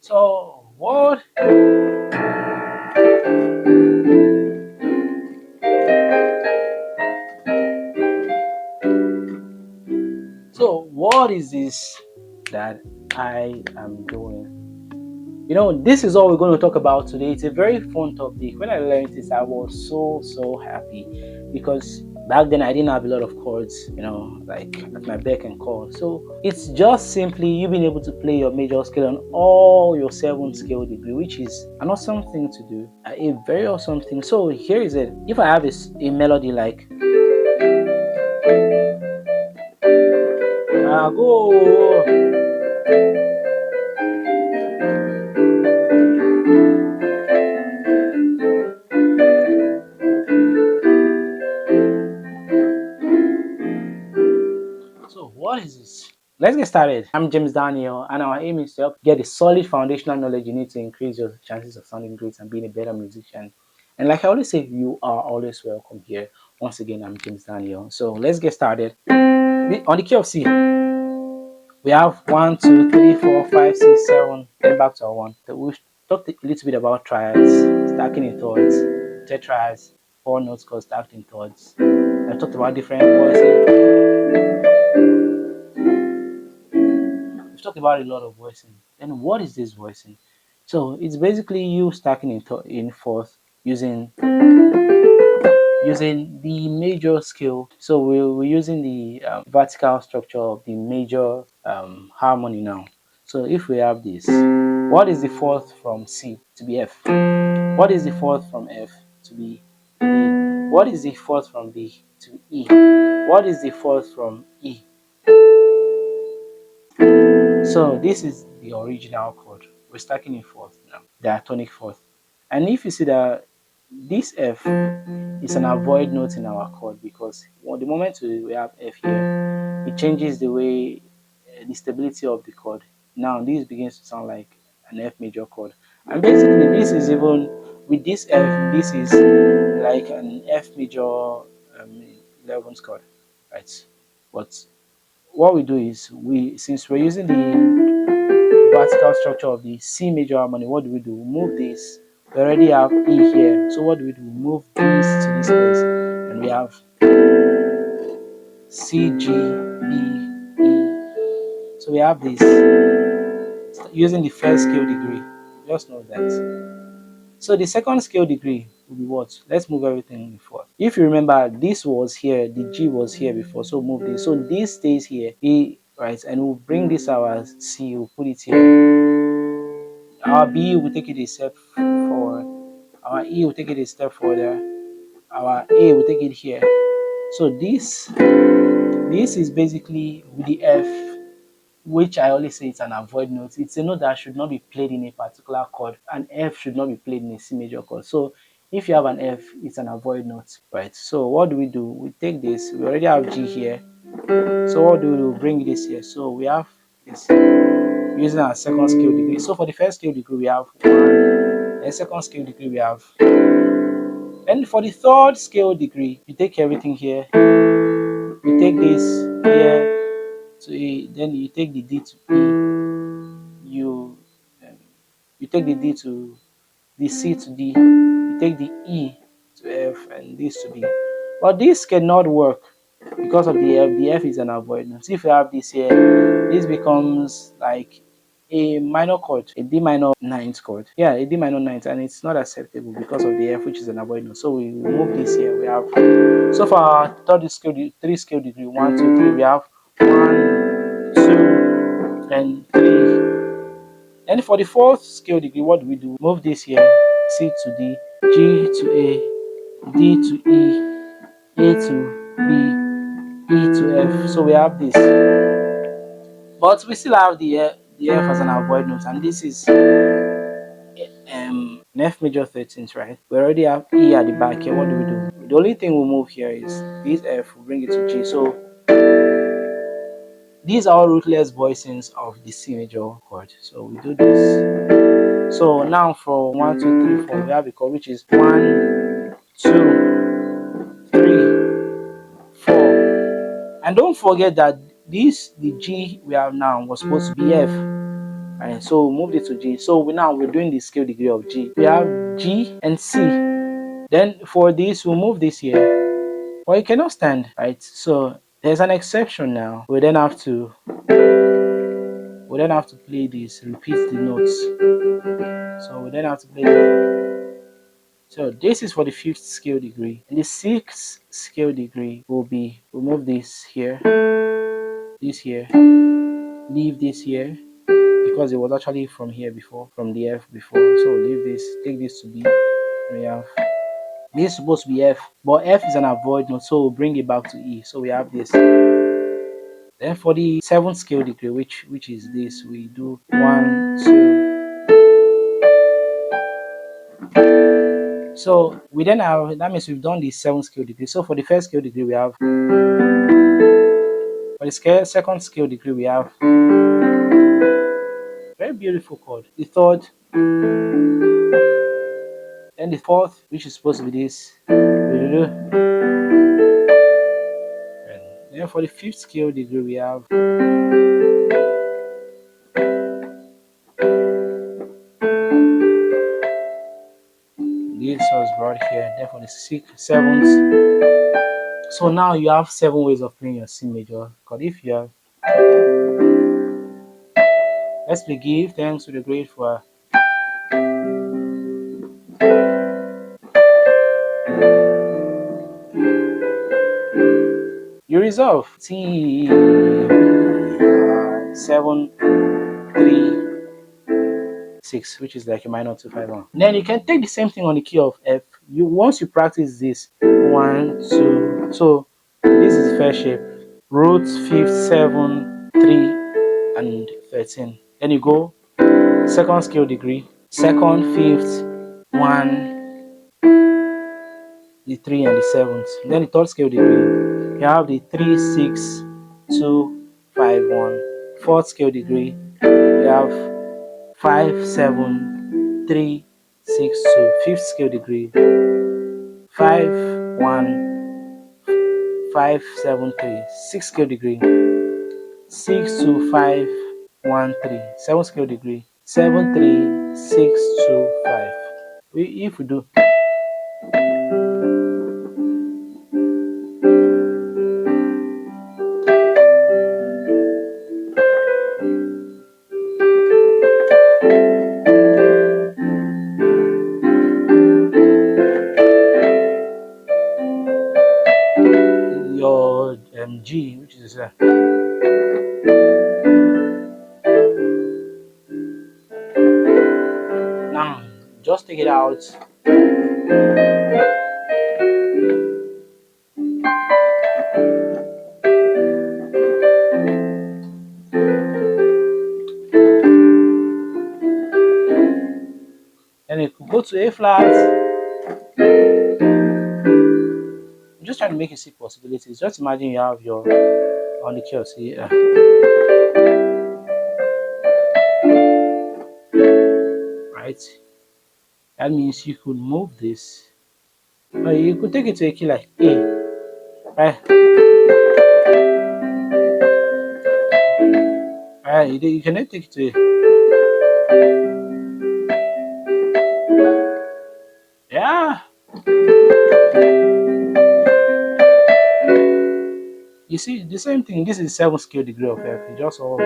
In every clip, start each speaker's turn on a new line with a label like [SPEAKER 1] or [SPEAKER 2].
[SPEAKER 1] So what? So what is this that I am doing? You know, this is all we're going to talk about today. It's a very fun topic. When I learned this, I was so happy because back then I didn't have a lot of chords, you know, like at my beck and call. So it's just simply you being able to play your major scale on all your 7 scale degree, which is an awesome thing to do, a very awesome thing. So here is it. If I have a melody like go. So what is this? Let's get started. I'm James Daniel, and our aim is to help get the solid foundational knowledge you need to increase your chances of sounding great and being a better musician. And like I always say, you are always welcome here. Once again, I'm James Daniel. So let's get started. On the key of C, we have 1, 2, 3, 4, 5, 6, 7. Then back to our one. So we've talked a little bit about triads, stacking in thirds, tetrads, 4 notes called stacked in thirds. I talked about different voices. We've talked about a lot of voicing. Then what is this voicing? So it's basically you stacking in fourth using the major scale. So we're using the vertical structure of the major harmony now. So if we have this, what is the fourth from C to be F? What is the fourth from F to be D? What is the fourth from D to E? What is the fourth from E? So this is the original chord. We're stacking in fourth now, diatonic fourth. And if you see that this F is an avoid note in our chord because the moment we have F here, it changes the way the stability of the chord. Now this begins to sound like an F major chord. And basically this is even with this F, this is like an F major 11th chord, right? But what we do is since we're using the vertical structure of the C major harmony, what do? We move this. We already have E here. So what do? We move this to this place. And we have C, G, B, E. So we have this using the first scale degree. Just know that. So the second scale degree will be what? Let's move everything in fourth. If you remember, this was here, the G was here before, so move this. So this stays here, E, right? And we'll bring this our C, we'll put it here. Our B will take it a step forward. Our E will take it a step further. Our A will take it here. So this is basically with the F, which I always say it's an avoid note. It's a note that should not be played in a particular chord. An F should not be played in a C major chord. So if you have an F, it's an avoid note, right? So what do? We take this. We already have G here. So what do? We bring this here. So we have this using our second scale degree. So for the first scale degree, we have 1. The second scale degree, we have. And for the third scale degree, you take everything here. You take this here to A, then you take the D to E, you take the D to the C to D, you take the E to F, and this to B. But this cannot work because of the F. The F is an avoidance. If you have this here, this becomes like a minor chord, a D minor ninth chord. Yeah, a D minor ninth, and it's not acceptable because of the F, which is an avoidance. So we remove this here. We have so for our third scale, 3 scale degree, 1, 2, 3. We have 1, 2, and 3. And for the fourth scale degree, what do? Move this here, C to D, G to A, D to E, A to B, E to F. So we have this. But we still have the F as an avoid note, and this is an F major 13th, right? We already have E at the back here. What? Do? The only thing we'll move here is this F, we'll bring it to G. So, These are all rootless voicings of the C major chord. So we do this. So now for 1, 2, 3, 4, we have a chord which is 1, 2, 3, 4. And don't forget that the G we have now was supposed to be F. Right, so move it to G. So we're doing the scale degree of G. We have G and C. Then for this, we'll move this here. Well, it cannot stand, right? So there's an exception now. We then have to play this, repeat the notes. So we then have to play this. So this is for the 5th scale degree. And the 6th scale degree will be, we'll move this here, leave this here, because it was actually from here before, from the F before. So leave this, take this to B. We have this is supposed to be F, but F is an avoid note, so we'll bring it back to E. So we have this. Then for the 7th scale degree, which is this, we do 1, 2. So we then have, that means we've done the 7th scale degree. So for the 1st scale degree, we have, for the 2nd scale degree, we have very beautiful chord. The 3rd, then the 4th, which is supposed to be this. And then for the 5th scale degree, we have this was brought here. Then for the 6th, 7th. So now you have 7 ways of playing your C major chord. If you have, let's give thanks to the great for you resolve C 7, 3, 6, which is like a minor 2, 5, 1. Then you can take the same thing on the key of F. Once you practice this 1, 2, so this is the first shape, root 5th, 7, 3, and 13. Then you go 2nd scale degree, 2nd, 5th, 1, the 3 and the 7th. Then the 3rd scale degree, you have the 3, 6, 2, 5, 1. 4th scale degree, you have 5, 7, 3, 6, 2. 5th scale degree, 5, 1, 5, 7, 3. 6th scale degree, 6, 2, 5, 1, 3. 7th scale degree, 7, 3, 6, 2, 5. If we do your G, which is now just take it out. And it could go to A flat. I'm just trying to make you see possibilities. Just imagine you have your on the key of C. Right? That means you could move this. Or you could take it to a key like A. Right? Alright, you can then take it to A. Yeah. You see, the same thing. This is 7th scale degree of F. You just all.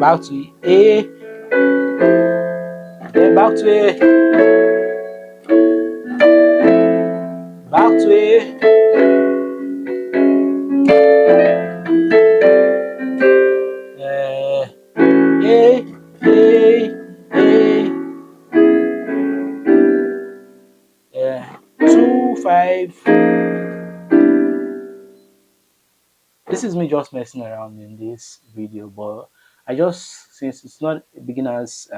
[SPEAKER 1] Back to A. Then back to A. Back to A. A. 2, 5. This is me just messing around in this video, but I just, since it's not a beginner's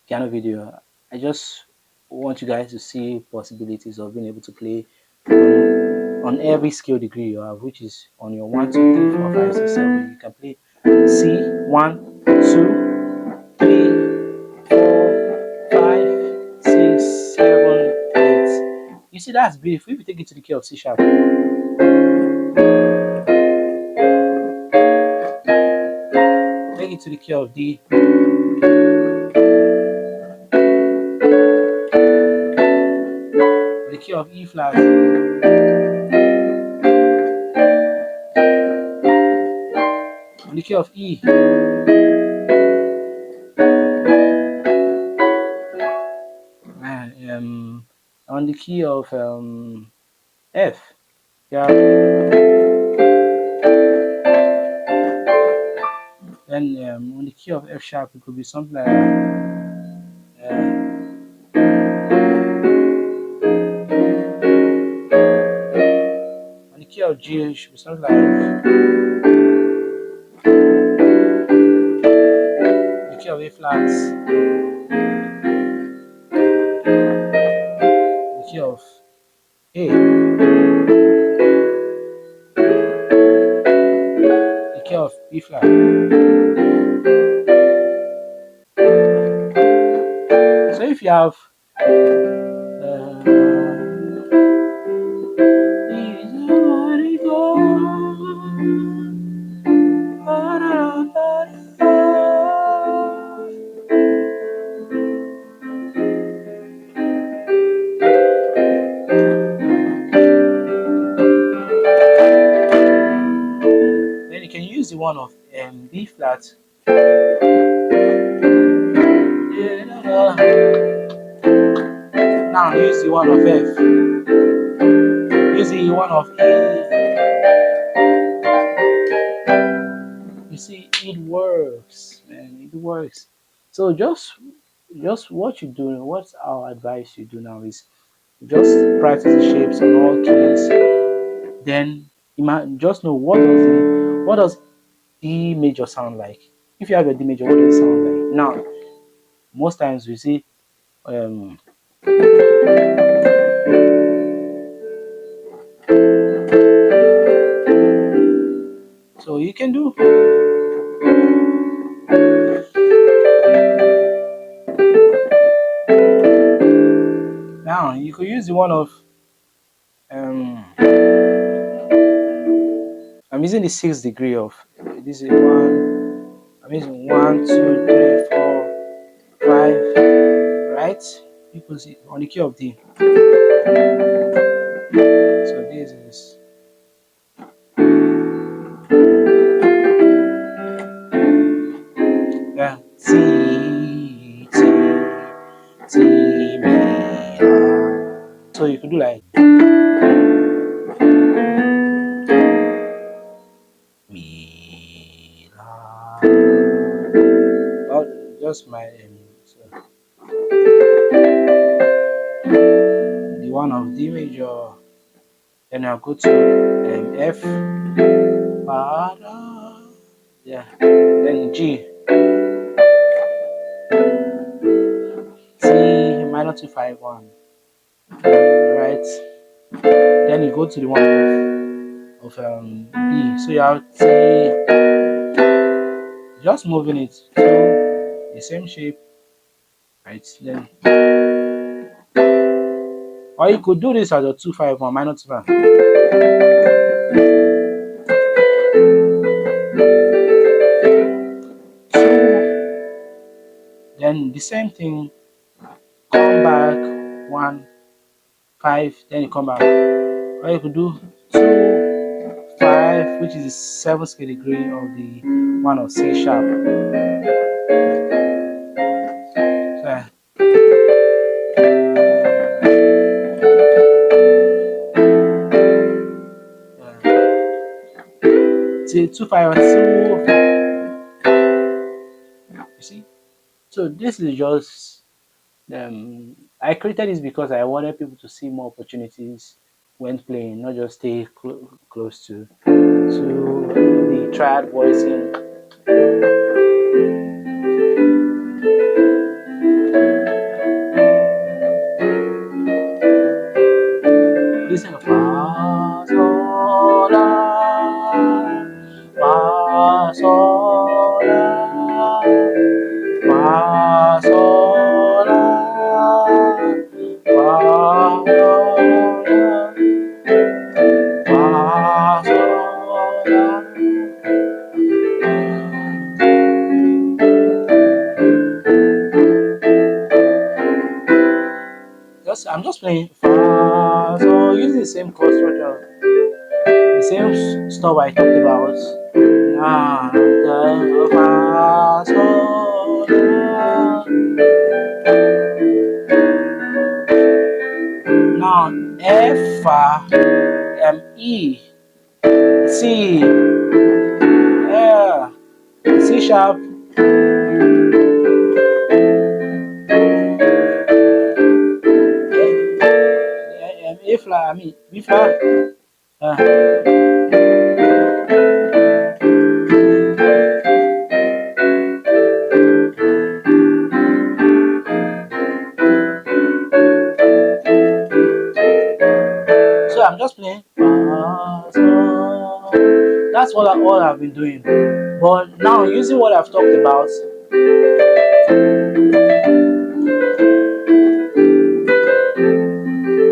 [SPEAKER 1] piano video, I just want you guys to see possibilities of being able to play on every scale degree you have, which is on your 1, 2, 3, 4, 5, 6, 7. You can play C 1, 2, 3, 4, 5, 6, 7, 8. You see, that's beautiful. If you take it to the key of C sharp, take it to the key of D, the key of E flat, on the key of E, on the key of F. Yeah. Then on the key of F sharp, it could be something like on the key of G, it should be something like the key of A flat, the key of A, the key of B flat. So if you have then you can use the one of B flat. Now use the one of F. Use the one of E. You see, it works, man. It works. So just what you do, what our advice you do now is just practice the shapes on all keys. Then just know what does D major sound like. If you have a D major, what does it sound like? Now, most times we see so you can do now. You could use the one of I'm using the 6th degree of this is one. I'm using 1, 2, 3, 4, 5. Right? You can see on the key of D. So this is yeah, T T T mi la. So you could do like mi la. Not just my so the one of D major. Then I'll go to F. Yeah. Then G. C minor 251. Right. Then you go to the one of B. So you have T. Just moving it to the same shape. Right. Then or you could do this as a 251 minor 251. Then the same thing, come back 1, 5, then you come back. Or you could do 2, 5, which is the 7th scale degree of the one of C sharp. So, see 2, 5, 2. You see? So this is just I created this because I wanted people to see more opportunities when playing, not just stay close to the triad voicing. I'm just playing fa so using the same chord structure, the same stuff I talked about. Na da fa so la. Now F fa E C C sharp A flat I mean B flat. Uh, so I'm just playing. So that's all I've been doing. But now using what I've talked about,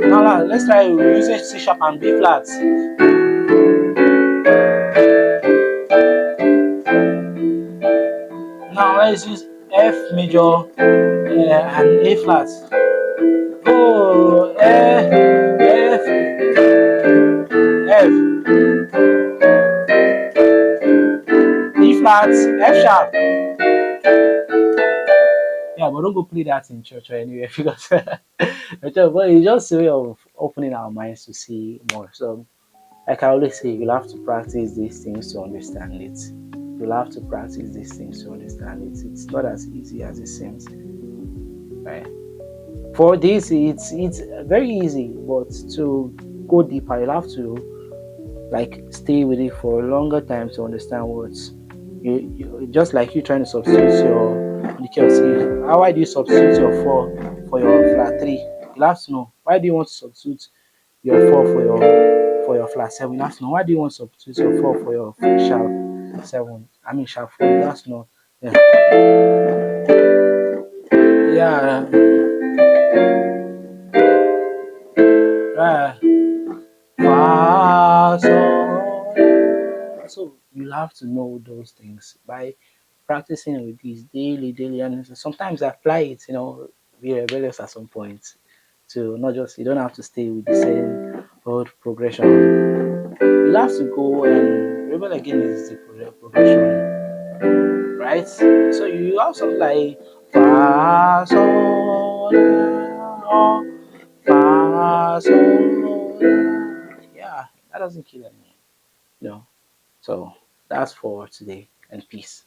[SPEAKER 1] now let's try using C sharp and B flat. Now let's use F major and A flat. Oh, F, E flat, F sharp. Yeah, but don't go play that in church or anywhere because but it's just a way of opening our minds to see more. So, like I always say, you'll have to practice these things to understand it. You'll have to practice these things to understand it. It's not as easy as it seems, right? For this, it's very easy, but to go deeper, you'll have to like stay with it for a longer time to understand what's you just like you trying to substitute your on the key of C. Why do you substitute your four for your flat three? You'll have to know why do you want to substitute your four for your flat seven. You have to know why do you want to substitute your four for your sharp seven. I mean sharp four. You have to know. Yeah, yeah, right. Fa, so, la. So you'll have to know those things by practicing with these daily, and sometimes I apply it. Be rebellious at some point to not just you don't have to stay with the same old progression. You'll have to go and rebel again is the progression, right? So you have something like fa sol la, fa sol la. Yeah, that doesn't kill anyone. No. So that's for today and peace.